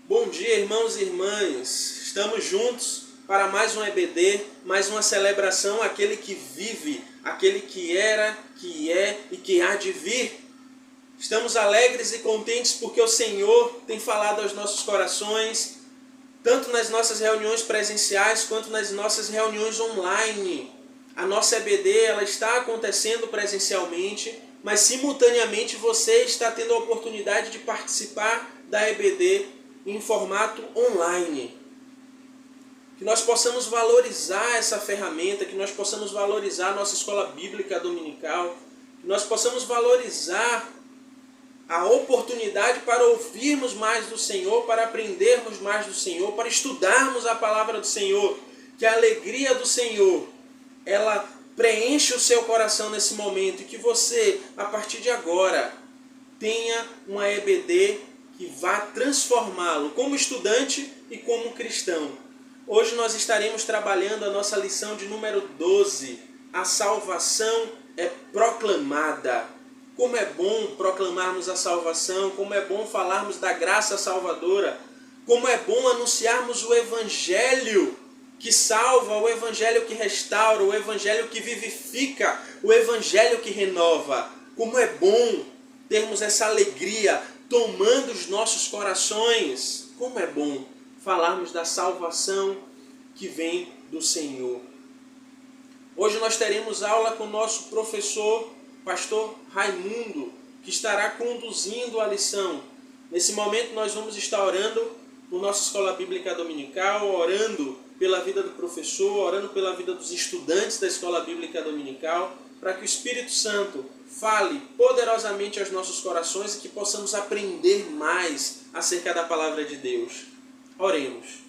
Bom dia, irmãos e irmãs. Estamos juntos para mais um EBD, mais uma celebração àquele que vive, aquele que era, que é e que há de vir. Estamos alegres e contentes porque o Senhor tem falado aos nossos corações, tanto nas nossas reuniões presenciais quanto nas nossas reuniões online. A nossa EBD ela está acontecendo presencialmente, mas simultaneamente você está tendo a oportunidade de participar da EBD em formato online. Que nós possamos valorizar essa ferramenta, que nós possamos valorizar a nossa escola bíblica dominical, que nós possamos valorizar a oportunidade para ouvirmos mais do Senhor, para aprendermos mais do Senhor, para estudarmos a palavra do Senhor, que a alegria do Senhor, ela preenche o seu coração nesse momento e que você, a partir de agora, tenha uma EBD que vá transformá-lo como estudante e como cristão. Hoje nós estaremos trabalhando a nossa lição de número 12. A salvação é proclamada. Como é bom proclamarmos a salvação, como é bom falarmos da graça salvadora, como é bom anunciarmos o Evangelho que salva, o Evangelho que restaura, o Evangelho que vivifica, o Evangelho que renova. Como é bom termos essa alegria tomando os nossos corações. Como é bom falarmos da salvação que vem do Senhor. Hoje nós teremos aula com o nosso professor, pastor Raimundo, que estará conduzindo a lição. Nesse momento nós vamos estar orando por nossa escola bíblica dominical, orando pela vida do professor, orando pela vida dos estudantes da escola bíblica dominical, para que o Espírito Santo fale poderosamente aos nossos corações e que possamos aprender mais acerca da palavra de Deus. Oremos.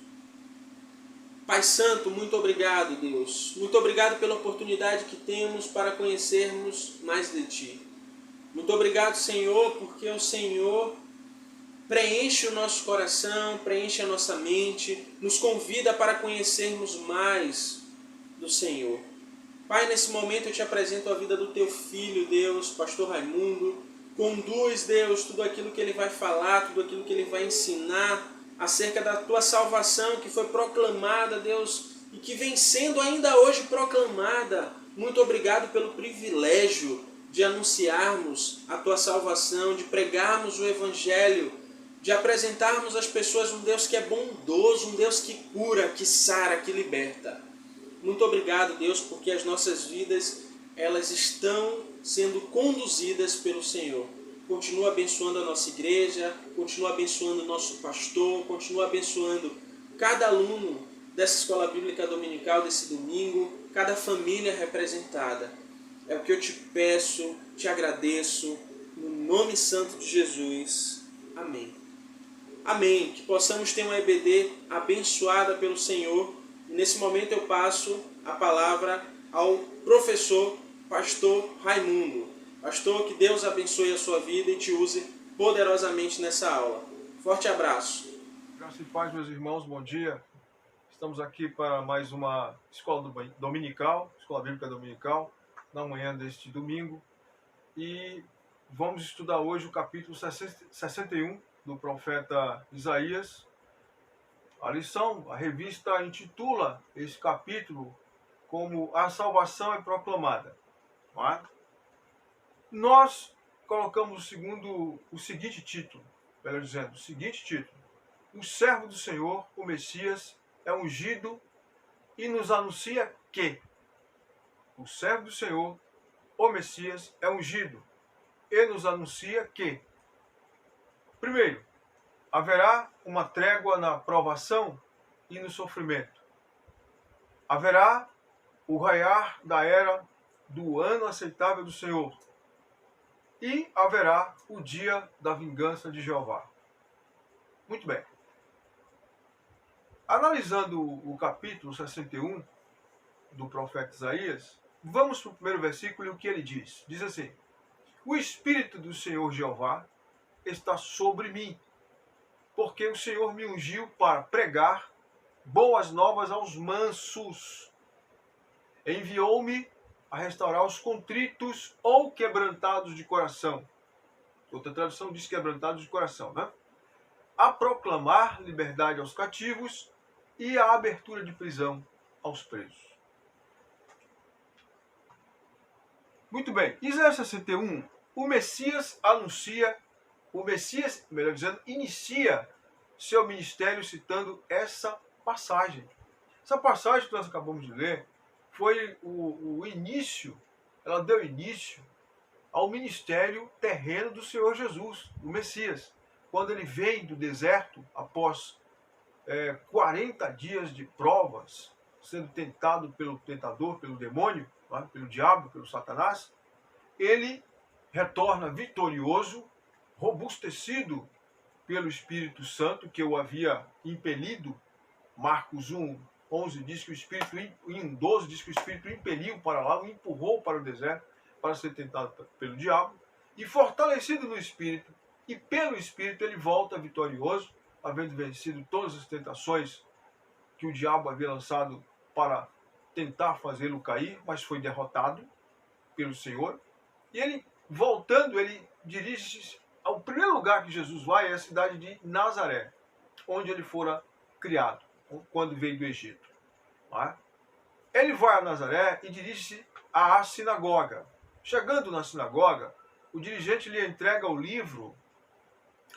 Pai Santo, muito obrigado, Deus. Muito obrigado pela oportunidade que temos para conhecermos mais de Ti. Muito obrigado, Senhor, porque o Senhor preenche o nosso coração, preenche a nossa mente, nos convida para conhecermos mais do Senhor. Pai, nesse momento eu te apresento a vida do Teu Filho, Deus, pastor Raimundo. Conduz, Deus, tudo aquilo que ele vai falar, tudo aquilo que ele vai ensinar acerca da Tua salvação que foi proclamada, Deus, e que vem sendo ainda hoje proclamada. Muito obrigado pelo privilégio de anunciarmos a Tua salvação, de pregarmos o Evangelho, de apresentarmos às pessoas um Deus que é bondoso, um Deus que cura, que sara, que liberta. Muito obrigado, Deus, porque as nossas vidas elas estão sendo conduzidas pelo Senhor. Continua abençoando a nossa igreja, continua abençoando o nosso pastor, continua abençoando cada aluno dessa escola bíblica dominical, desse domingo, cada família representada. É o que eu te peço, te agradeço, no nome santo de Jesus. Amém. Amém. Que possamos ter uma EBD abençoada pelo Senhor. E nesse momento eu passo a palavra ao professor, pastor Raimundo. Pastor, que Deus abençoe a sua vida e te use poderosamente nessa aula. Forte abraço. Graça e paz, meus irmãos, bom dia. Estamos aqui para mais uma escola dominical, escola bíblica dominical, na manhã deste domingo. E vamos estudar hoje o capítulo 61 do profeta Isaías. A lição, a revista intitula esse capítulo como A Salvação é Proclamada. Não é? Nós colocamos o seguinte título, melhor dizendo, o seguinte título: O servo do Senhor, o Messias, é ungido e nos anuncia que o servo do Senhor, o Messias, é ungido e nos anuncia que, primeiro, haverá uma trégua na provação e no sofrimento. Haverá o raiar da era do ano aceitável do Senhor. E haverá o dia da vingança de Jeová. Muito bem. Analisando o capítulo 61 do profeta Isaías, vamos para o primeiro versículo e o que ele diz. Diz assim: O Espírito do Senhor Jeová está sobre mim, porque o Senhor me ungiu para pregar boas novas aos mansos. Enviou-me a restaurar os contritos ou quebrantados de coração. Outra tradução diz quebrantados de coração, né? a proclamar liberdade aos cativos e a abertura de prisão aos presos. Muito bem, Isaías 61, o Messias melhor dizendo, inicia seu ministério citando essa passagem. Essa passagem que nós acabamos de ler foi o início, ela deu início ao ministério terreno do Senhor Jesus, o Messias. Quando ele vem do deserto, após 40 dias de provas, sendo tentado pelo tentador, pelo demônio, pelo diabo, pelo Satanás, ele retorna vitorioso, robustecido pelo Espírito Santo, que o havia impelido. Marcos 1:11 diz que o Espírito, em 12 diz que o Espírito o impeliu para lá, o empurrou para o deserto, para ser tentado pelo diabo, e fortalecido no Espírito, e pelo Espírito ele volta vitorioso, havendo vencido todas as tentações que o diabo havia lançado para tentar fazê-lo cair, mas foi derrotado pelo Senhor. E ele, voltando, ele dirige-se ao primeiro lugar que Jesus vai, é a cidade de Nazaré, onde ele fora criado, quando veio do Egito. Ele vai a Nazaré e dirige-se à sinagoga. Chegando na sinagoga, o dirigente lhe entrega o livro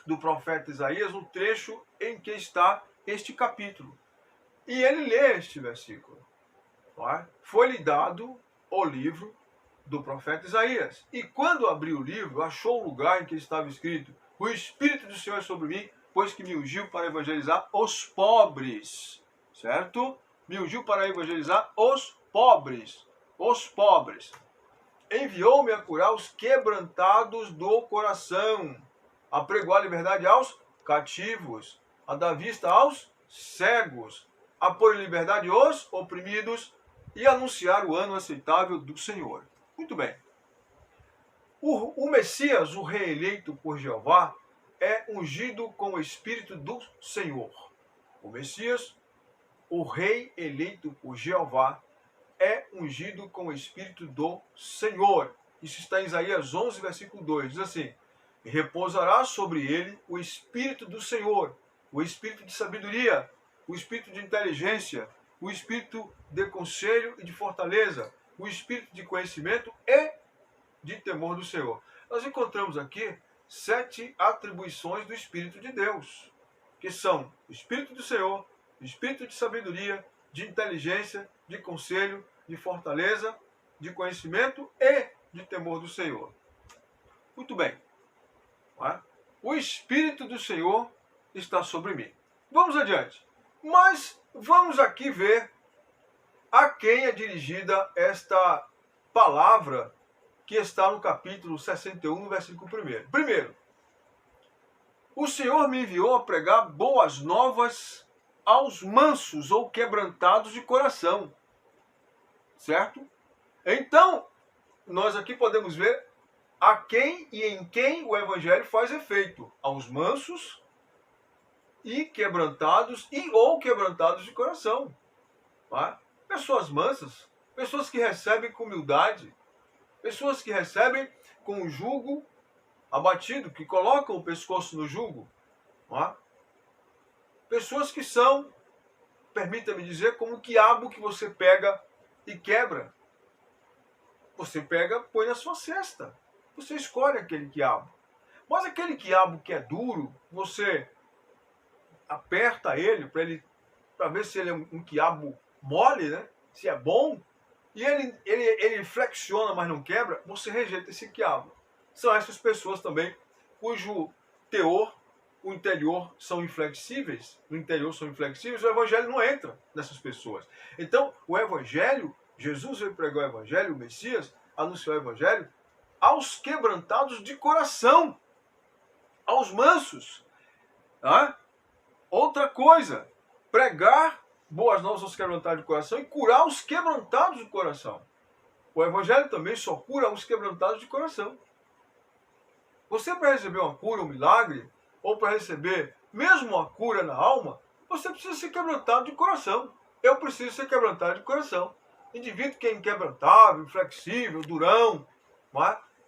do profeta Isaías, um trecho em que está este capítulo. E ele lê este versículo. Foi-lhe dado o livro do profeta Isaías. E quando abriu o livro, achou o lugar em que estava escrito: o Espírito do Senhor é sobre mim, pois que me ungiu para evangelizar os pobres. Certo? Me ungiu para evangelizar os pobres. Os pobres. Enviou-me a curar os quebrantados do coração, a pregoar a liberdade aos cativos, a dar vista aos cegos, a pôr em liberdade os oprimidos e anunciar o ano aceitável do Senhor. Muito bem. O Messias, o rei eleito por Jeová, é ungido com o Espírito do Senhor. O Messias, o rei eleito por Jeová, é ungido com o Espírito do Senhor. Isso está em Isaías 11, versículo 2. Diz assim: repousará sobre ele o Espírito do Senhor, o Espírito de sabedoria, o Espírito de inteligência, o Espírito de conselho e de fortaleza, o Espírito de conhecimento e de temor do Senhor. Nós encontramos aqui 7 atribuições do Espírito de Deus, que são o Espírito do Senhor, o Espírito de sabedoria, de inteligência, de conselho, de fortaleza, de conhecimento e de temor do Senhor. Muito bem. O Espírito do Senhor está sobre mim. Vamos adiante. Mas vamos aqui ver a quem é dirigida esta palavra que está no capítulo 61, no versículo 1. Primeiro, o Senhor me enviou a pregar boas novas aos mansos ou quebrantados de coração. Certo? Então, nós aqui podemos ver a quem e em quem o Evangelho faz efeito. Aos mansos e quebrantados ou quebrantados de coração. Pessoas mansas, pessoas que recebem com humildade, pessoas que recebem com o jugo abatido, que colocam o pescoço no jugo. Pessoas que são, permita-me dizer, como o quiabo que você pega e quebra. Você pega, põe na sua cesta. Você escolhe aquele quiabo. Mas aquele quiabo que é duro, você aperta ele para ver se ele é um quiabo mole, né? Se é bom, e ele flexiona, mas não quebra, você rejeita esse quiabo. São essas pessoas também cujo teor, o interior são inflexíveis, no interior são inflexíveis, o Evangelho não entra nessas pessoas. Então, o Evangelho, Jesus veio pregar o Evangelho, o Messias anunciou o Evangelho aos quebrantados de coração, aos mansos. Outra coisa, pregar boas novas aos quebrantados de coração e curar os quebrantados de coração. O Evangelho também só cura os quebrantados de coração. Você, para receber uma cura, um milagre, ou para receber mesmo uma cura na alma, você precisa ser quebrantado de coração. Eu preciso ser quebrantado de coração. Indivíduo que é inquebrantável, inflexível, durão,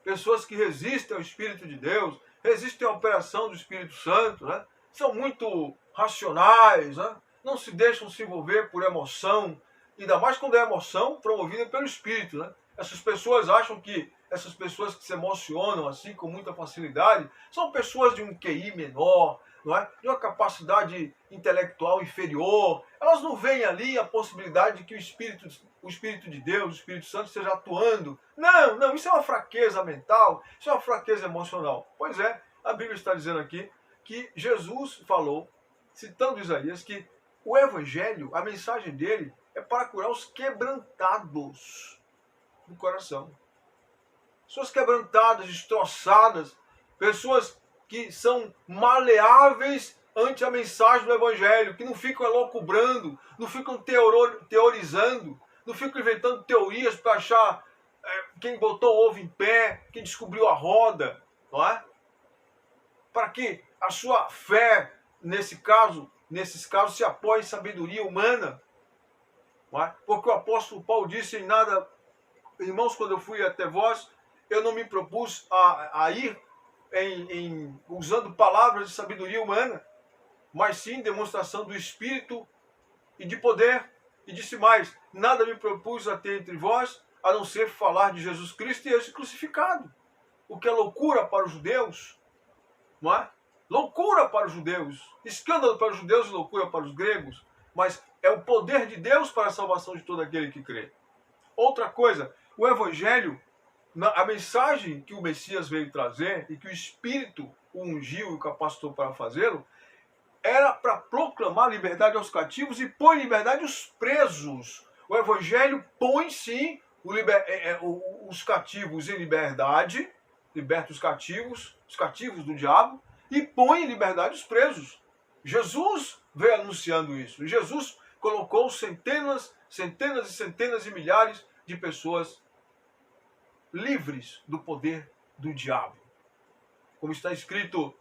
pessoas que resistem ao Espírito de Deus, resistem à operação do Espírito Santo, são muito racionais, né? Não se deixam se envolver por emoção, ainda mais quando é emoção promovida pelo Espírito, né? Essas pessoas acham que essas pessoas que se emocionam assim com muita facilidade são pessoas de um QI menor, não é? De uma capacidade intelectual inferior. Elas não veem ali a possibilidade de que o Espírito de Deus, o Espírito Santo esteja atuando. Não, não, isso é uma fraqueza mental, isso é uma fraqueza emocional. Pois é, a Bíblia está dizendo aqui que Jesus falou, citando Isaías, que o Evangelho, a mensagem dele, é para curar os quebrantados do coração. Pessoas quebrantadas, destroçadas, pessoas que são maleáveis ante a mensagem do Evangelho, que não ficam elocubrando, não ficam teorizando, não ficam inventando teorias para achar quem botou o ovo em pé, quem descobriu a roda, não é? Para que a sua fé, nesses casos, se apoie em sabedoria humana. Não é? Porque o apóstolo Paulo disse em nada, irmãos, quando eu fui até vós, eu não me propus a ir usando palavras de sabedoria humana, mas sim demonstração do Espírito e de poder. E disse mais, nada me propus a ter entre vós, a não ser falar de Jesus Cristo e esse crucificado. O que é loucura para os judeus, não é? Loucura para os judeus, escândalo para os judeus e loucura para os gregos, mas é o poder de Deus para a salvação de todo aquele que crê. Outra coisa, o Evangelho, a mensagem que o Messias veio trazer e que o Espírito o ungiu e o capacitou para fazê-lo, era para proclamar liberdade aos cativos e pôr em liberdade os presos. O Evangelho põe, sim, os cativos em liberdade, liberta os cativos do diabo, e põe em liberdade os presos. Jesus veio anunciando isso. Jesus colocou centenas e centenas de milhares de pessoas livres do poder do diabo. Como está escrito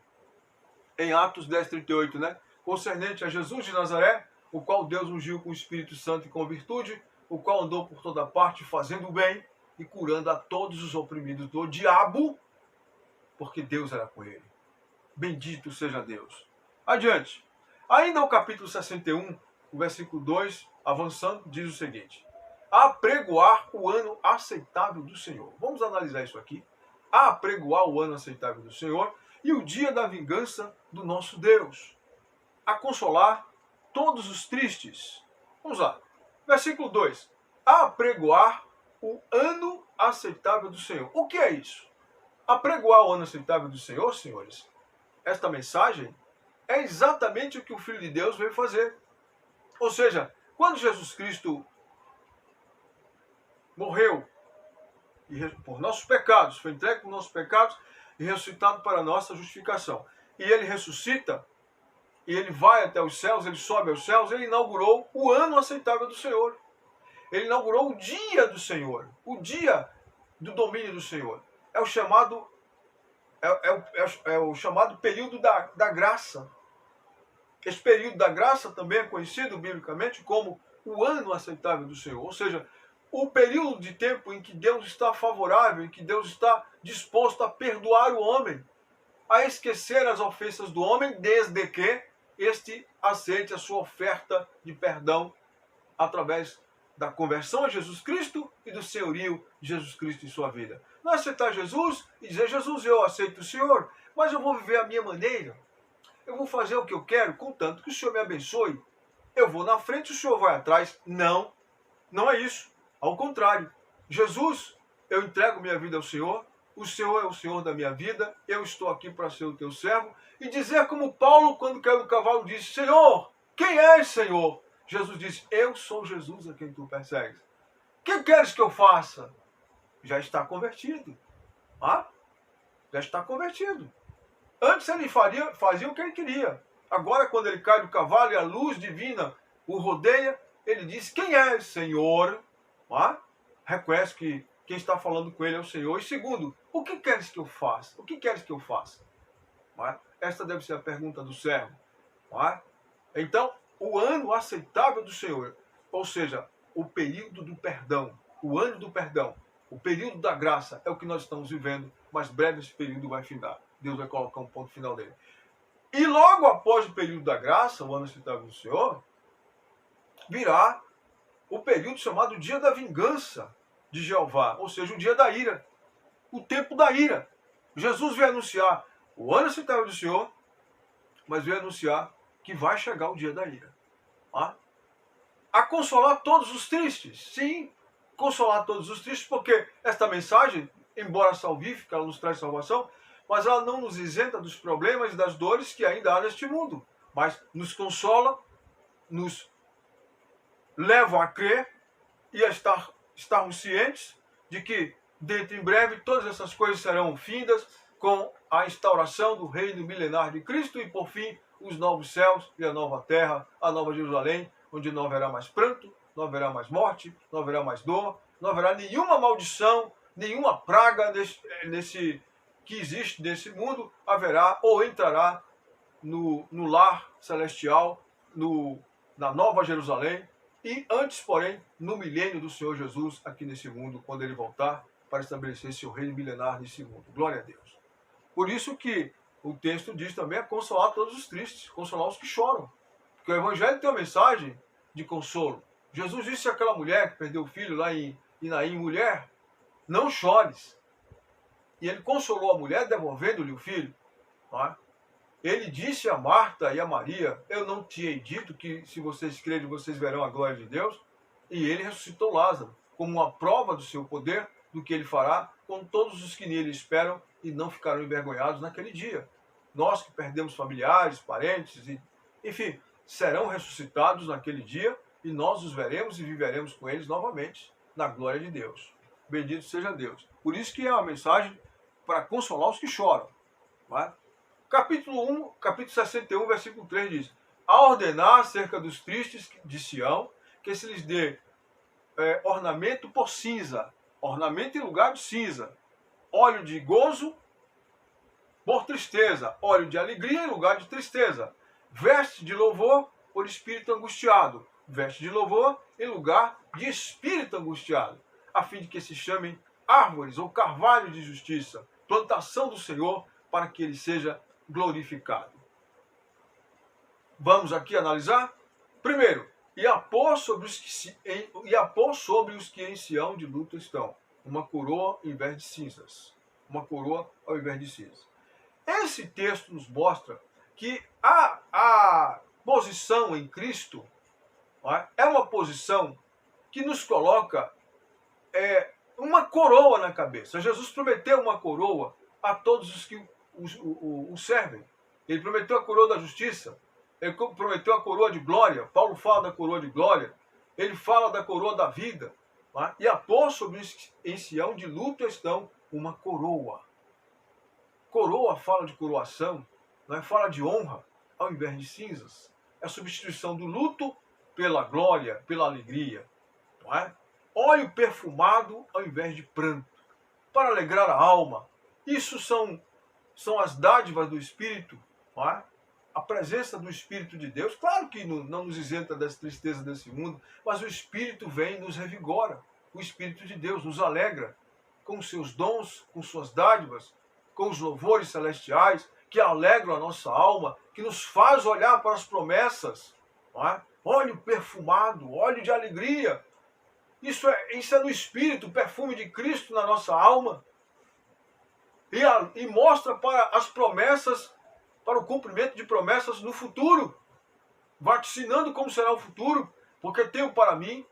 em Atos 10:38, né? Concernente a Jesus de Nazaré, o qual Deus ungiu com o Espírito Santo e com virtude, o qual andou por toda parte fazendo o bem e curando a todos os oprimidos do diabo, porque Deus era com ele. Bendito seja Deus. Adiante. Ainda o capítulo 61, o versículo 2, avançando, diz o seguinte: apregoar o ano aceitável do Senhor. Vamos analisar isso aqui. Apregoar o ano aceitável do Senhor e o dia da vingança do nosso Deus. A consolar todos os tristes. Vamos lá. Versículo 2. Apregoar o ano aceitável do Senhor. O que é isso? Apregoar o ano aceitável do Senhor, senhores, esta mensagem é exatamente o que o Filho de Deus veio fazer. Ou seja, quando Jesus Cristo morreu por nossos pecados, foi entregue por nossos pecados e ressuscitado para a nossa justificação. E ele ressuscita, e ele vai até os céus, ele sobe aos céus, ele inaugurou o ano aceitável do Senhor. Ele inaugurou o dia do Senhor, o dia do domínio do Senhor. É o chamado, o chamado período da graça. Esse período da graça também é conhecido biblicamente como o ano aceitável do Senhor. Ou seja, o período de tempo em que Deus está favorável, em que Deus está disposto a perdoar o homem, a esquecer as ofensas do homem, desde que este aceite a sua oferta de perdão através da conversão a Jesus Cristo e do senhorio de Jesus Cristo em sua vida. Não aceitar Jesus e dizer, Jesus, eu aceito o Senhor, mas eu vou viver a minha maneira, eu vou fazer o que eu quero, contanto que o Senhor me abençoe. Eu vou na frente, o Senhor vai atrás. Não, não é isso. Ao contrário, Jesus, eu entrego minha vida ao Senhor, o Senhor é o Senhor da minha vida, eu estou aqui para ser o teu servo, e dizer como Paulo, quando caiu do cavalo, disse, Senhor, quem és, Senhor? Jesus disse, eu sou Jesus a quem tu persegues. O que queres que eu faça? Já está convertido. Já está convertido. Antes ele fazia o que ele queria. Agora, quando ele cai do cavalo e a luz divina o rodeia, ele diz, quem é, Senhor? Reconhece que quem está falando com ele é o Senhor. E segundo, o que queres que eu faça? O que queres que eu faça? Esta deve ser a pergunta do servo. Então, o ano aceitável do Senhor, ou seja, o período do perdão, o ano do perdão, o período da graça é o que nós estamos vivendo, mas breve esse período vai findar. Deus vai colocar um ponto final dele. E logo após o período da graça, o ano aceitável do Senhor, virá o período chamado dia da vingança de Jeová, ou seja, o dia da ira, o tempo da ira. Jesus veio anunciar o ano aceitável do Senhor, mas veio anunciar que vai chegar o dia da ira. Tá? A consolar todos os tristes. Sim, consolar todos os tristes, porque esta mensagem, embora salvífica, ela nos traz salvação, mas ela não nos isenta dos problemas e das dores que ainda há neste mundo, mas nos consola, nos leva a crer e a estarmos cientes de que, dentro em breve, todas essas coisas serão findas com a instauração do reino milenar de Cristo e, por fim, os novos céus e a nova terra, a nova Jerusalém, onde não haverá mais pranto, não haverá mais morte, não haverá mais dor, não haverá nenhuma maldição, nenhuma praga que existe nesse mundo, haverá ou entrará no lar celestial, na nova Jerusalém, e antes, porém, no milênio do Senhor Jesus aqui nesse mundo, quando ele voltar para estabelecer seu reino milenar nesse mundo. Glória a Deus. Por isso que o texto diz também a consolar todos os tristes, consolar os que choram. Porque o Evangelho tem uma mensagem de consolo. Jesus disse àquela mulher que perdeu o filho lá em Naim, mulher, não chores. E ele consolou a mulher devolvendo-lhe o filho. Tá? Ele disse a Marta e a Maria, eu não tinha dito que se vocês crerem, vocês verão a glória de Deus. E ele ressuscitou Lázaro, como uma prova do seu poder, do que ele fará com todos os que nele esperam e não ficarão envergonhados naquele dia. Nós que perdemos familiares, parentes, enfim, serão ressuscitados naquele dia e nós os veremos e viveremos com eles novamente na glória de Deus. Bendito seja Deus. Por isso que é uma mensagem para consolar os que choram. Não Capítulo 61, versículo 3 diz: a ordenar acerca dos tristes de Sião, que se lhes dê ornamento por cinza, ornamento em lugar de cinza, óleo de gozo por tristeza, óleo de alegria em lugar de tristeza, veste de louvor por espírito angustiado, veste de louvor em lugar de espírito angustiado, a fim de que se chamem árvores ou carvalho de justiça, plantação do Senhor, para que ele seja glorificado. Vamos aqui analisar? Primeiro, e a pôr sobre os que em Sião de luto estão, uma coroa ao invés de cinzas. Uma coroa ao invés de cinzas. Esse texto nos mostra que a posição em Cristo é uma posição que nos coloca uma coroa na cabeça. Jesus prometeu uma coroa a todos os que o servem. Ele prometeu a coroa da justiça. Ele prometeu a coroa de glória. Paulo fala da coroa de glória. Ele fala da coroa da vida. E a pôr sobre os em Sião de luto estão uma coroa. Coroa fala de coroação, fala de honra, ao invés de cinzas. É a substituição do luto pela glória, pela alegria. Não é? Óleo perfumado ao invés de pranto, para alegrar a alma. Isso são as dádivas do Espírito, não é? A presença do Espírito de Deus. Claro que não nos isenta das tristezas desse mundo, mas o Espírito vem e nos revigora. O Espírito de Deus nos alegra com os seus dons, com suas dádivas, com os louvores celestiais, que alegram a nossa alma, que nos faz olhar para as promessas. Não é? Óleo perfumado, óleo de alegria. Isso é no Espírito, o perfume de Cristo na nossa alma. E mostra para as promessas, para o cumprimento de promessas no futuro, vaticinando como será o futuro, porque tenho para mim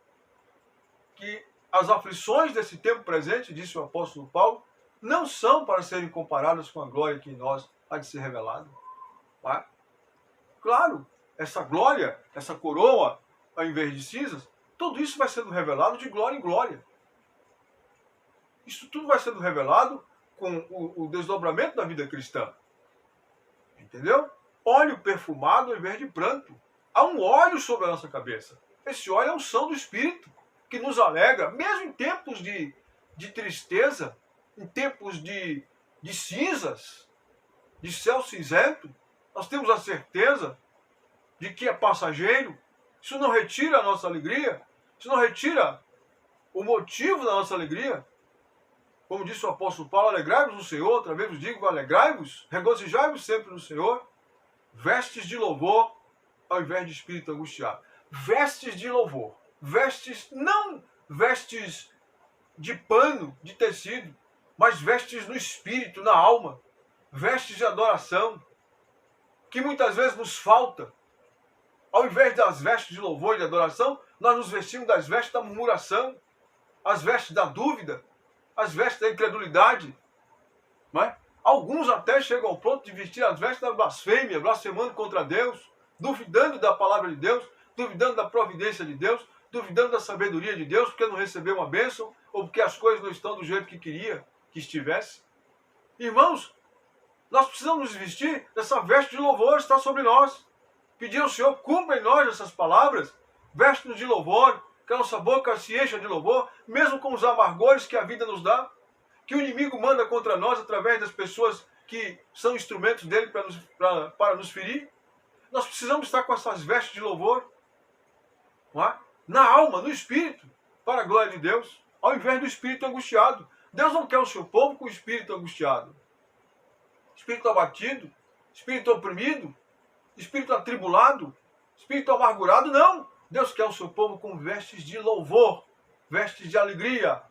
que as aflições desse tempo presente, disse o apóstolo Paulo, não são para serem comparadas com a glória que em nós há de ser revelada. Tá? Claro, essa glória, essa coroa, ao invés de cinzas, tudo isso vai sendo revelado de glória em glória. Isso tudo vai sendo revelado com o desdobramento da vida cristã. Entendeu? Óleo perfumado ao invés de pranto. Há um óleo sobre a nossa cabeça. Esse óleo é a unção do Espírito, que nos alegra, mesmo em tempos de tristeza, em tempos de cinzas, de céu cinzento. Nós temos a certeza de que é passageiro. Isso não retira a nossa alegria. Isso não retira o motivo da nossa alegria. Como disse o apóstolo Paulo, alegrai-vos no Senhor, outra vez vos digo, alegrai-vos, regozijai-vos sempre no Senhor. Vestes de louvor ao invés de espírito angustiado. Vestes de louvor. Vestes, não vestes de pano, de tecido, mas vestes no espírito, na alma. Vestes de adoração, que muitas vezes nos falta. Ao invés das vestes de louvor e de adoração, nós nos vestimos das vestes da murmuração, as vestes da dúvida, as vestes da incredulidade. Não é? Alguns até chegam ao ponto de vestir as vestes da blasfêmia, blasfemando contra Deus, duvidando da palavra de Deus, duvidando da providência de Deus, duvidando da sabedoria de Deus, porque não recebeu uma bênção, ou porque as coisas não estão do jeito que queria que estivesse. Irmãos, nós precisamos nos vestir dessa veste de louvor que está sobre nós. Pedir ao Senhor, cumpra em nós essas palavras, veste-nos de louvor, que a nossa boca se encha de louvor, mesmo com os amargores que a vida nos dá, que o inimigo manda contra nós através das pessoas que são instrumentos dele para nos ferir. Nós precisamos estar com essas vestes de louvor, não é? Na alma, no espírito, para a glória de Deus, ao invés do espírito angustiado. Deus não quer o seu povo com o espírito angustiado, espírito abatido, espírito oprimido, espírito atribulado, espírito amargurado, não. Deus quer o seu povo com vestes de louvor, vestes de alegria.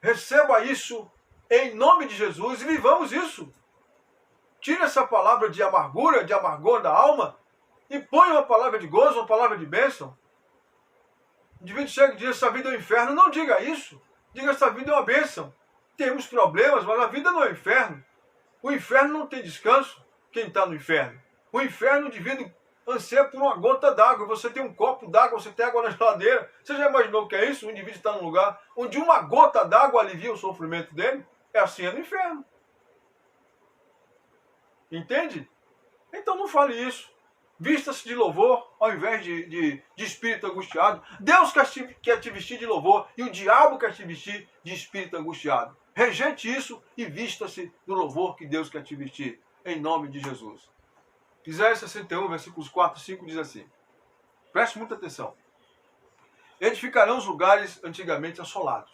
Receba isso em nome de Jesus e vivamos isso. Tire essa palavra de amargura, de amargor da alma e põe uma palavra de gozo, uma palavra de bênção. O indivíduo chega e diz, essa vida é um inferno. Não diga isso. Diga, essa vida é uma bênção. Temos problemas, mas a vida não é um inferno. O inferno não tem descanso, quem está no inferno. O inferno, o indivíduo anseia por uma gota d'água. Você tem um copo d'água, você tem água na geladeira. Você já imaginou o que é isso? O indivíduo está num lugar onde uma gota d'água alivia o sofrimento dele? É assim no inferno. Entende? Então não fale isso. Vista-se de louvor ao invés de espírito angustiado. Deus quer te vestir de louvor e o diabo quer te vestir de espírito angustiado. Rejeite isso e vista-se do louvor que Deus quer te vestir. Em nome de Jesus. Isaías 61, versículos 4 e 5 diz assim. Preste muita atenção. Edificarão os lugares antigamente assolados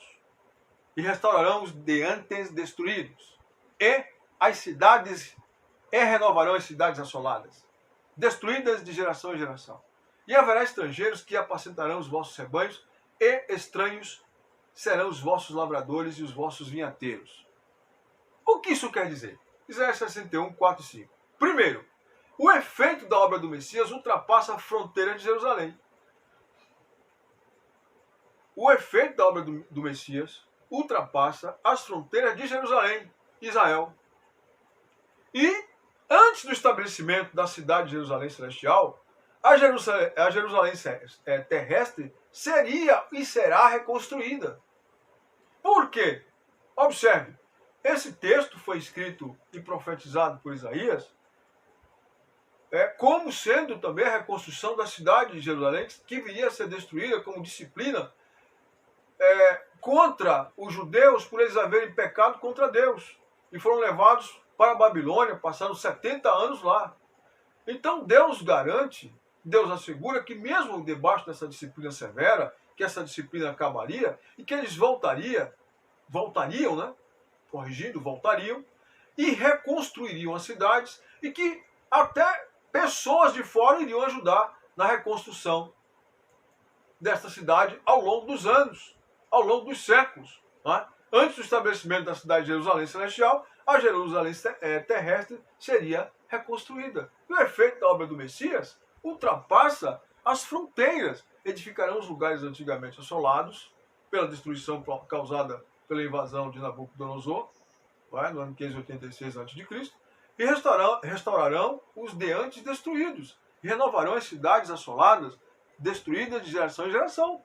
e restaurarão os de antes destruídos. E renovarão as cidades assoladas, destruídas de geração em geração. E haverá estrangeiros que apacentarão os vossos rebanhos, e estranhos serão os vossos lavradores e os vossos vinhateiros. O que isso quer dizer? Isaías 61, 4 e 5. Primeiro, o efeito da obra do Messias ultrapassa a fronteira de Jerusalém. O efeito da obra do Messias ultrapassa as fronteiras de Jerusalém, Israel. E antes do estabelecimento da cidade de Jerusalém Celestial, a Jerusalém terrestre seria e será reconstruída. Por quê? Observe, esse texto foi escrito e profetizado por Isaías como sendo também a reconstrução da cidade de Jerusalém, que viria a ser destruída como disciplina contra os judeus por eles haverem pecado contra Deus. E foram levados para a Babilônia, passaram 70 anos lá. Então Deus garante, Deus assegura que mesmo debaixo dessa disciplina severa, que essa disciplina acabaria e que eles voltariam, né? Corrigindo, voltariam e reconstruiriam as cidades e que até pessoas de fora iriam ajudar na reconstrução desta cidade ao longo dos anos, ao longo dos séculos. Né? Antes do estabelecimento da cidade de Jerusalém Celestial, a Jerusalém terrestre seria reconstruída. E o efeito da obra do Messias ultrapassa as fronteiras. Edificarão os lugares antigamente assolados pela destruição causada pela invasão de Nabucodonosor, no ano 586 a.C., e restaurarão os de antes destruídos, e renovarão as cidades assoladas, destruídas de geração em geração.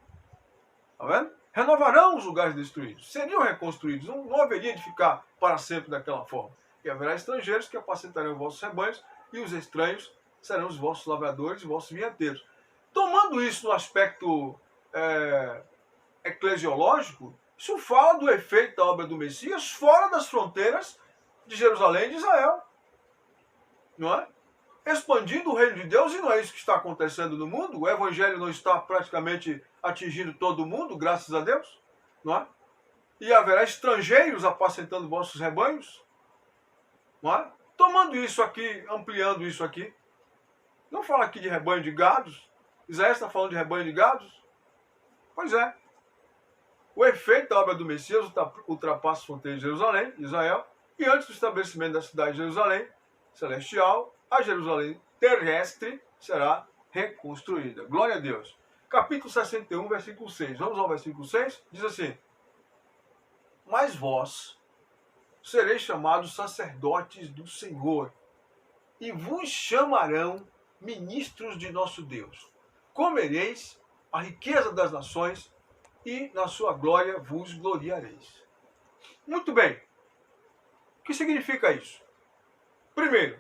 Está vendo? Renovarão os lugares destruídos, seriam reconstruídos, não haveria de ficar para sempre daquela forma. E haverá estrangeiros que apacentarão os vossos rebanhos, e os estranhos serão os vossos lavradores e vossos vinhateiros. Tomando isso no aspecto eclesiológico, isso fala do efeito da obra do Messias fora das fronteiras de Jerusalém e de Israel. Não é? Expandindo o reino de Deus, e não é isso que está acontecendo no mundo. O evangelho não está praticamente atingindo todo mundo, graças a Deus. Não é? E haverá estrangeiros apacentando vossos rebanhos. Não é? Tomando isso aqui, ampliando isso aqui, não fala aqui de rebanho de gados? Isaías está falando de rebanho de gados? Pois é. O efeito da obra do Messias ultrapassa as fronteiras de Jerusalém, Israel, e antes do estabelecimento da cidade de Jerusalém celestial, a Jerusalém terrestre será reconstruída. Glória a Deus. Capítulo 61, versículo 6. Vamos ao versículo 6? Diz assim: mas vós sereis chamados sacerdotes do Senhor, e vos chamarão ministros de nosso Deus. Comereis a riqueza das nações, e na sua glória vos gloriareis. Muito bem. O que significa isso? Primeiro,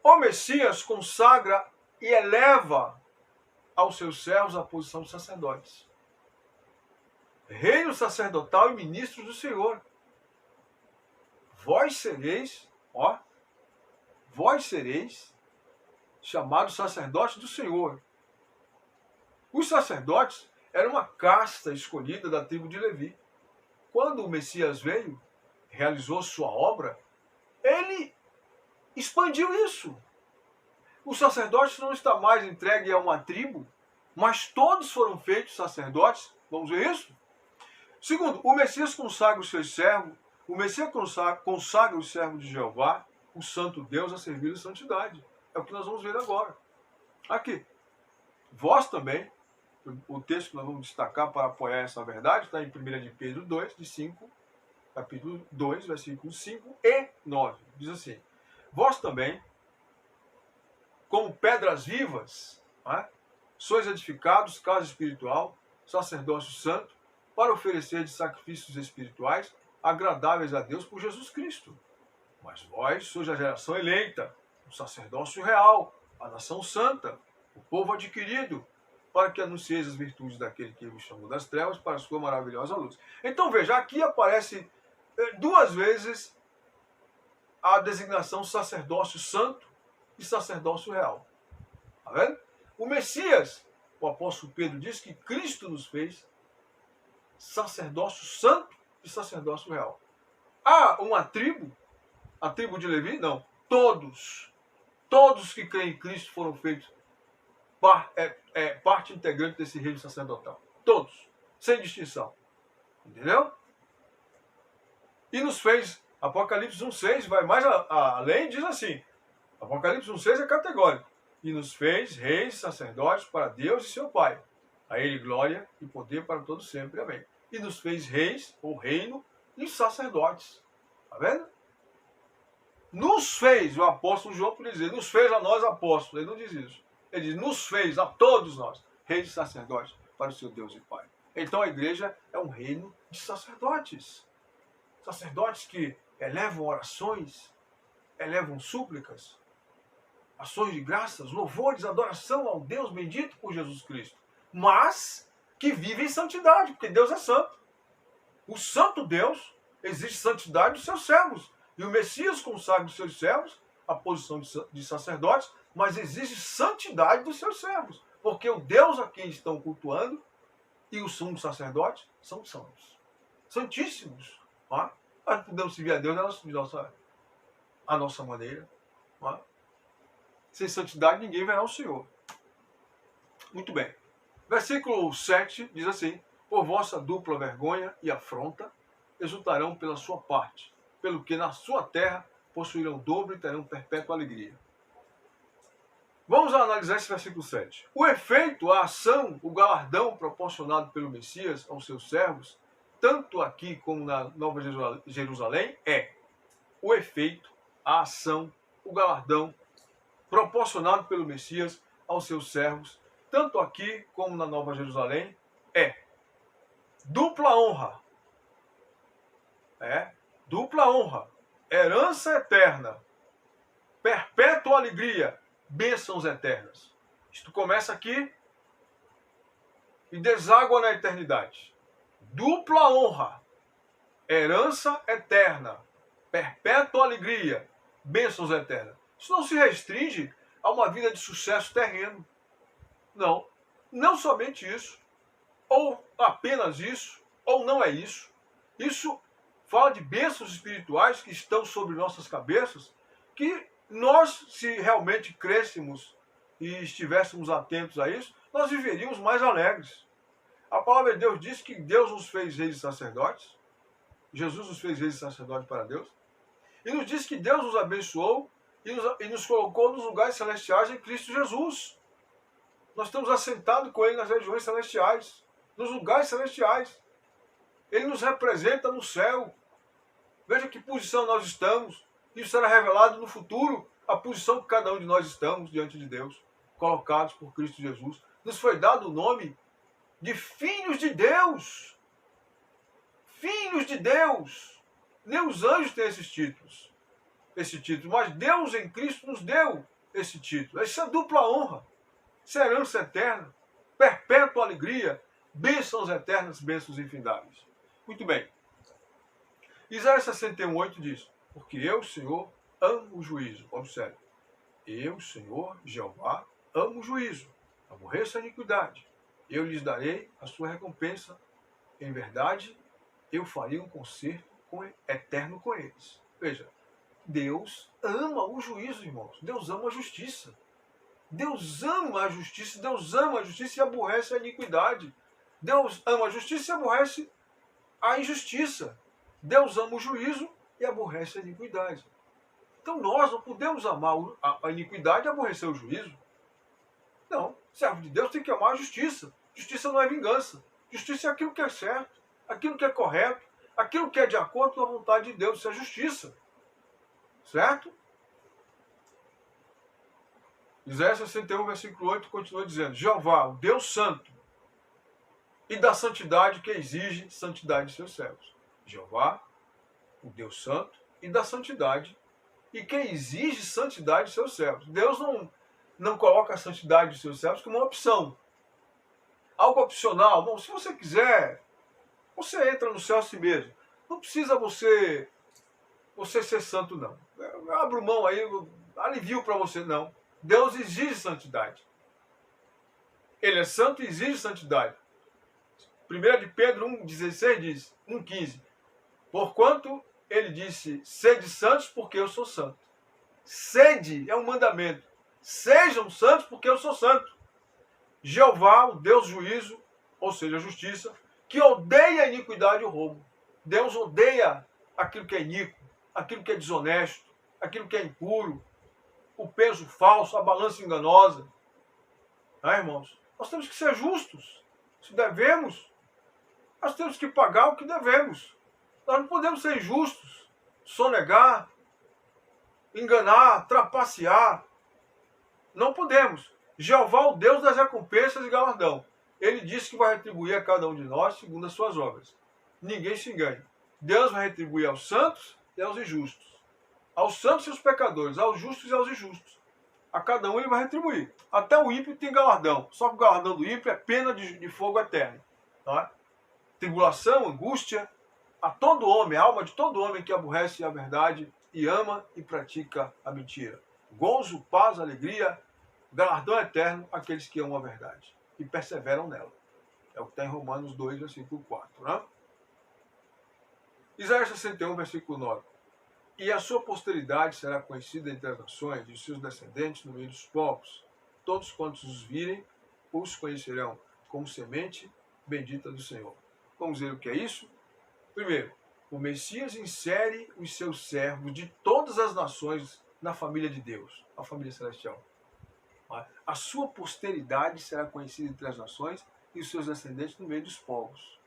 o Messias consagra e eleva aos seus servos a posição de sacerdotes. Reino sacerdotal e ministros do Senhor. Vós sereis chamados sacerdotes do Senhor. Os sacerdotes eram uma casta escolhida da tribo de Levi. Quando o Messias veio, realizou sua obra, ele expandiu isso. O sacerdote não está mais entregue a uma tribo, mas todos foram feitos sacerdotes. Vamos ver isso? Segundo, o Messias consagra os seus servos, o Messias consagra os servos de Jeová, o Santo Deus, a servir de santidade. É o que nós vamos ver agora. Aqui. Vós também, o texto que nós vamos destacar para apoiar essa verdade, está em 1 de Pedro 2, de 5, capítulo 2, versículos 5 e 9. Diz assim: vós também, como pedras vivas, sois edificados casa espiritual, sacerdócio santo, para oferecer de sacrifícios espirituais agradáveis a Deus por Jesus Cristo. Mas vós sois a geração eleita, o sacerdócio real, a nação santa, o povo adquirido, para que anuncieis as virtudes daquele que vos chamou das trevas para a sua maravilhosa luz. Então veja, aqui aparece duas vezes a designação sacerdócio santo e sacerdócio real. Está vendo? O Messias, o apóstolo Pedro diz que Cristo nos fez sacerdócio santo e sacerdócio real. Há uma tribo, a tribo de Levi? Não. Todos que creem em Cristo foram feitos parte integrante desse reino sacerdotal. Todos, sem distinção. Entendeu? E nos fez, Apocalipse 1,6 vai mais além, diz assim, Apocalipse 1,6 é categórico. E nos fez reis e sacerdotes para Deus e seu Pai. A ele glória e poder para todos sempre. Amém. E nos fez reis, ou reino, e sacerdotes. Está vendo? Nos fez, o apóstolo João por dizer, nos fez a nós apóstolos. Ele não diz isso. Ele diz, nos fez a todos nós, reis e sacerdotes, para o seu Deus e Pai. Então a igreja é um reino de sacerdotes. Sacerdotes que elevam orações, elevam súplicas, ações de graças, louvores, adoração ao Deus bendito por Jesus Cristo. Mas que vivem em santidade, porque Deus é santo. O santo Deus exige santidade dos seus servos. E o Messias consagra os seus servos a posição de sacerdotes, mas exige santidade dos seus servos. Porque o Deus a quem estão cultuando e os sumos sacerdotes são santos. Santíssimos. Nós podemos servir a Deus a nossa maneira. Sem santidade ninguém verá o Senhor. Muito bem. Versículo 7 diz assim: por vossa dupla vergonha e afronta exultarão pela sua parte, pelo que na sua terra possuirão dobro e terão perpétua alegria. Vamos analisar esse versículo 7. O efeito, a ação, o galardão proporcionado pelo Messias aos seus servos, tanto aqui como na Nova Jerusalém, é o efeito, a ação, o galardão proporcionado pelo Messias aos seus servos, tanto aqui como na Nova Jerusalém, é dupla honra. Dupla honra, herança eterna, perpétua alegria, bênçãos eternas. Isto começa aqui e deságua na eternidade. Dupla honra, herança eterna, perpétua alegria, bênçãos eternas. Isso não se restringe a uma vida de sucesso terreno. Não. Não somente isso, ou apenas isso, ou não é isso. Isso fala de bênçãos espirituais que estão sobre nossas cabeças, que Nós, se realmente crêssemos e estivéssemos atentos a isso, nós viveríamos mais alegres. A palavra de Deus diz que Deus nos fez reis e sacerdotes, Jesus nos fez reis e sacerdotes para Deus, e nos diz que Deus nos abençoou e nos colocou nos lugares celestiais em Cristo Jesus. Nós estamos assentados com Ele nas regiões celestiais, nos lugares celestiais. Ele nos representa no céu. Veja que posição nós estamos. Isso será revelado no futuro, a posição que cada um de nós estamos diante de Deus, colocados por Cristo Jesus. Nos foi dado o nome de filhos de Deus. Filhos de Deus. Nem os anjos têm esses títulos. Esse título, mas Deus em Cristo nos deu esse título. Isso é dupla honra. Isso é herança eterna, perpétua alegria, bênçãos eternas, bênçãos infindáveis. Muito bem. Isaías 61:8 diz: porque eu, Senhor, amo o juízo. Observe. Eu, Senhor, Jeová, amo o juízo. Aborreço a iniquidade. Eu lhes darei a sua recompensa. Em verdade, eu farei um concerto eterno com eles. Veja, Deus ama o juízo, irmãos. Deus ama a justiça. Deus ama a justiça. Deus ama a justiça e aborrece a iniquidade. Deus ama a justiça e aborrece a injustiça. Deus ama o juízo e aborrece a iniquidade. Então nós não podemos amar a iniquidade e aborrecer o juízo. Não. Servo de Deus tem que amar a justiça. Justiça não é vingança. Justiça é aquilo que é certo, aquilo que é correto, aquilo que é de acordo com a vontade de Deus. Isso é justiça. Certo? Isaías 61:8 continua dizendo: Jeová, o Deus santo, e da santidade que exige santidade de seus servos. Jeová, o Deus santo, e da santidade, e que exige santidade de seus servos. Deus não coloca a santidade de seus servos como uma opção. Algo opcional. Bom, se você quiser, você entra no céu a si mesmo. Não precisa você ser santo, não. Eu abro mão aí, alivio para você, não. Deus exige santidade. Ele é santo e exige santidade. 1 de Pedro 1,16 diz, 1,15. Porquanto ele disse, sede santos porque eu sou santo. Sede é um mandamento. Sejam santos porque eu sou santo. Jeová, o Deus juízo, ou seja, a justiça, que odeia a iniquidade e o roubo. Deus odeia aquilo que é iníquo, aquilo que é desonesto, aquilo que é impuro, o peso falso, a balança enganosa. Irmãos? Nós temos que ser justos. Se devemos, nós temos que pagar o que devemos. Nós não podemos ser injustos, sonegar, enganar, trapacear. Não podemos. Jeová, o Deus das recompensas e galardão. Ele disse que vai retribuir a cada um de nós segundo as suas obras. Ninguém se engane. Deus vai retribuir aos santos e aos injustos. Aos santos e aos pecadores, aos justos e aos injustos. A cada um ele vai retribuir. Até o ímpio tem galardão. Só que o galardão do ímpio é pena de fogo eterno. Tá? Tribulação, angústia, a todo homem, a alma de todo homem que aborrece a verdade e ama e pratica a mentira. Gozo, paz, alegria, galardão eterno àqueles que amam a verdade e perseveram nela. É o que está em Romanos 2, versículo 4. Né? Isaías 61:9. E a sua posteridade será conhecida entre as nações, e os seus descendentes no meio dos povos. Todos quantos os virem, os conhecerão como semente bendita do Senhor. Vamos ver o que é isso? Primeiro, o Messias insere os seus servos de todas as nações na família de Deus, a família celestial. A sua posteridade será conhecida entre as nações e os seus descendentes no meio dos povos.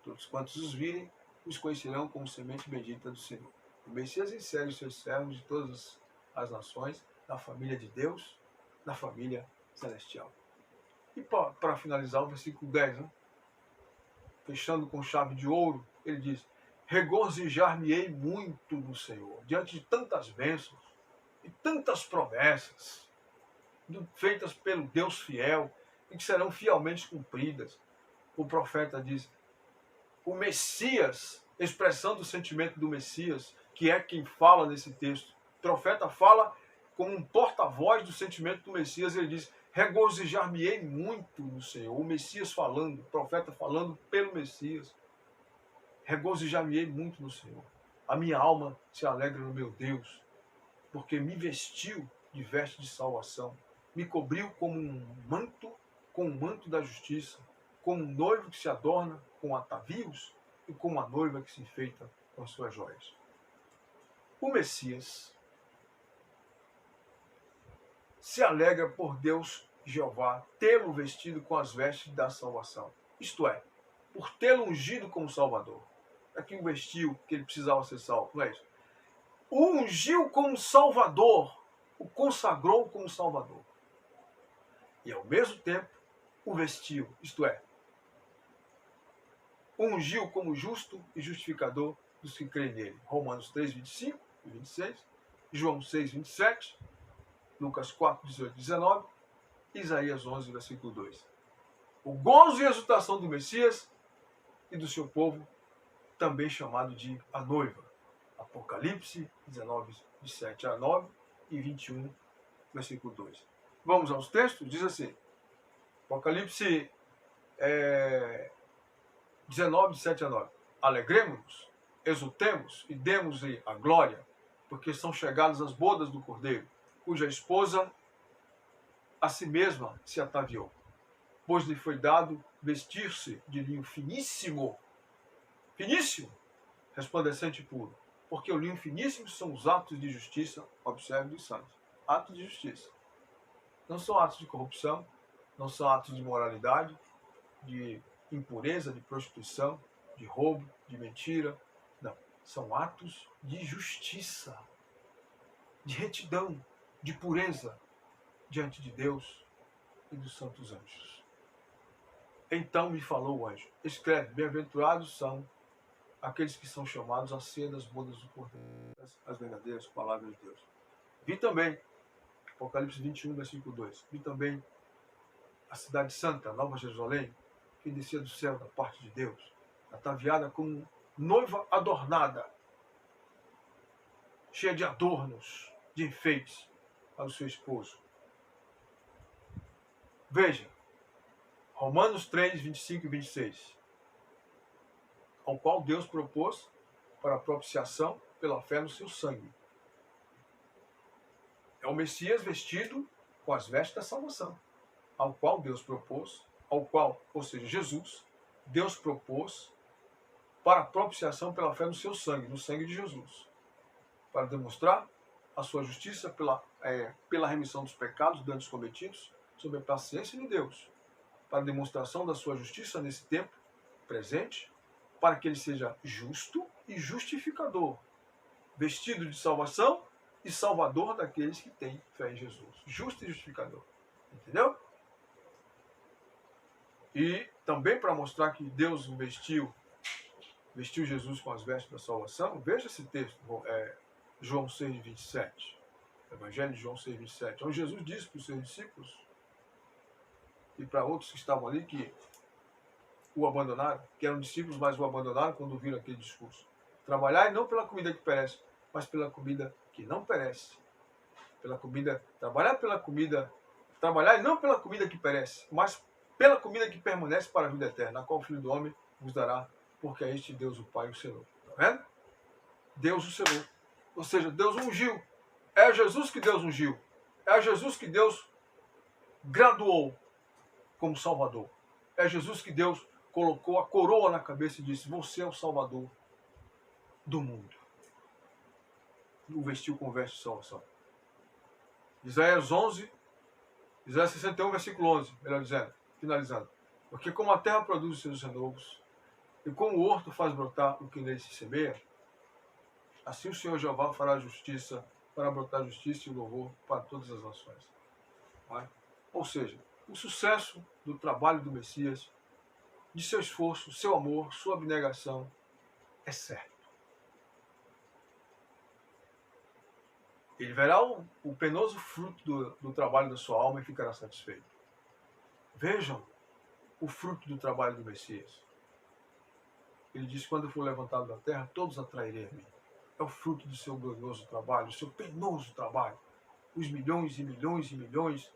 Todos quantos os virem, os conhecerão como semente bendita do Senhor. O Messias insere os seus servos de todas as nações na família de Deus, na família celestial. E para finalizar, o versículo 10, né? Fechando com chave de ouro, ele diz: regozijar-me-ei muito no Senhor, diante de tantas bênçãos e tantas promessas feitas pelo Deus fiel e que serão fielmente cumpridas. O profeta diz, o Messias, expressando o sentimento do Messias, que é quem fala nesse texto. O profeta fala como um porta-voz do sentimento do Messias, ele diz, regozijar-me-ei muito no Senhor. O Messias falando, o profeta falando pelo Messias. Regozijar-me-ei muito no Senhor. A minha alma se alegra no meu Deus. porque me vestiu de veste de salvação, me cobriu como um manto, com o manto da justiça, como um noivo que se adorna com atavios e como uma noiva que se enfeita com as suas joias. O Messias se alegra por Deus Jeová tê-lo vestido com as vestes da salvação, isto é, por tê-lo ungido como Salvador. Aqui o vestiu, que ele precisava ser salvo, não é isso? O ungiu como Salvador, o consagrou como Salvador. E ao mesmo tempo o vestiu, isto é, o ungiu como justo e justificador dos que creem nele. Romanos 3, 25 e 26, João 6, 27, Lucas 4, 18 e 19, Isaías 11, versículo 2. O gozo e a exultação do Messias e do seu povo, também chamado de a noiva. Apocalipse 19, de 7 a 9 e 21, versículo 2. Vamos aos textos? Diz assim, Apocalipse 19, de 7 a 9. Alegremos-nos, exultemos e demos-lhe a glória, porque são chegadas as bodas do Cordeiro, cuja esposa a si mesma se ataviou, pois lhe foi dado vestir-se de linho finíssimo, resplandecente e puro, porque o linho finíssimo são os atos de justiça, observe dos santos. Atos de justiça. Não são atos de corrupção, não são atos de imoralidade, de impureza, de prostituição, de roubo, de mentira. Não. São atos de justiça, de retidão, de pureza diante de Deus e dos santos anjos. Então me falou o anjo, escreve, bem-aventurados são aqueles que são chamados a ser das bodas do Cordeiro, as verdadeiras palavras de Deus. Vi também, Apocalipse 21, versículo 2, vi também a cidade santa, Nova Jerusalém, que descia do céu da parte de Deus, ataviada como noiva adornada, cheia de adornos, de enfeites para o seu esposo. Veja, Romanos 3, 25 e 26, ao qual Deus propôs para a propiciação pela fé no seu sangue. É o Messias vestido com as vestes da salvação, ao qual Deus propôs, ou seja, Jesus, Deus propôs para a propiciação pela fé no seu sangue, no sangue de Jesus, para demonstrar a sua justiça pela remissão dos pecados, danos cometidos, sob a paciência de Deus, para a demonstração da sua justiça nesse tempo presente, para que ele seja justo e justificador, vestido de salvação e salvador daqueles que têm fé em Jesus. Justo e justificador. Entendeu? E também para mostrar que Deus vestiu Jesus com as vestes da salvação, veja esse texto, João 6, 27. Evangelho de João 6, 27. Onde Jesus disse para os seus discípulos e para outros que estavam ali que o abandonaram, que eram discípulos, mas o abandonaram quando viram aquele discurso. Trabalhai não pela comida que perece, mas pela comida que não perece. Trabalhai não pela comida que perece, mas pela comida que permanece para a vida eterna, na qual o Filho do Homem vos dará, porque é este Deus o Pai o selou. Está vendo? Deus o selou. Ou seja, Deus ungiu. É Jesus que Deus ungiu. É Jesus que Deus graduou como Salvador. É Jesus que Deus colocou a coroa na cabeça e disse, você é o Salvador do mundo. O vestiu com veste de salvação. Isaías 61, versículo 11, melhor dizendo, finalizando. Porque como a terra produz os seus renovos, e como o horto faz brotar o que nele se semeia, assim o Senhor Jeová fará justiça, para brotar justiça e louvor para todas as nações. Vai? Ou seja, o sucesso do trabalho do Messias, de seu esforço, seu amor, sua abnegação, é certo. Ele verá o penoso fruto do trabalho da sua alma e ficará satisfeito. Vejam o fruto do trabalho do Messias. Ele diz, quando eu for levantado da terra, todos atrairei a mim. É o fruto do seu glorioso trabalho, do seu penoso trabalho. Os milhões e milhões e milhões,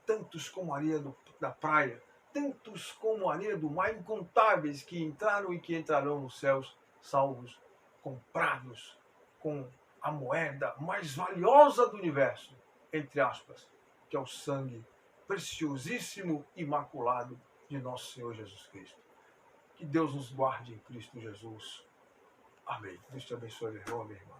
tantos como a areia da praia, tantos como a areia do mar, incontáveis que entraram e que entrarão nos céus, salvos, comprados com a moeda mais valiosa do universo, entre aspas, que é o sangue preciosíssimo, imaculado de nosso Senhor Jesus Cristo. Que Deus nos guarde em Cristo Jesus. Amém. Deus te abençoe, meu irmão, minha irmã.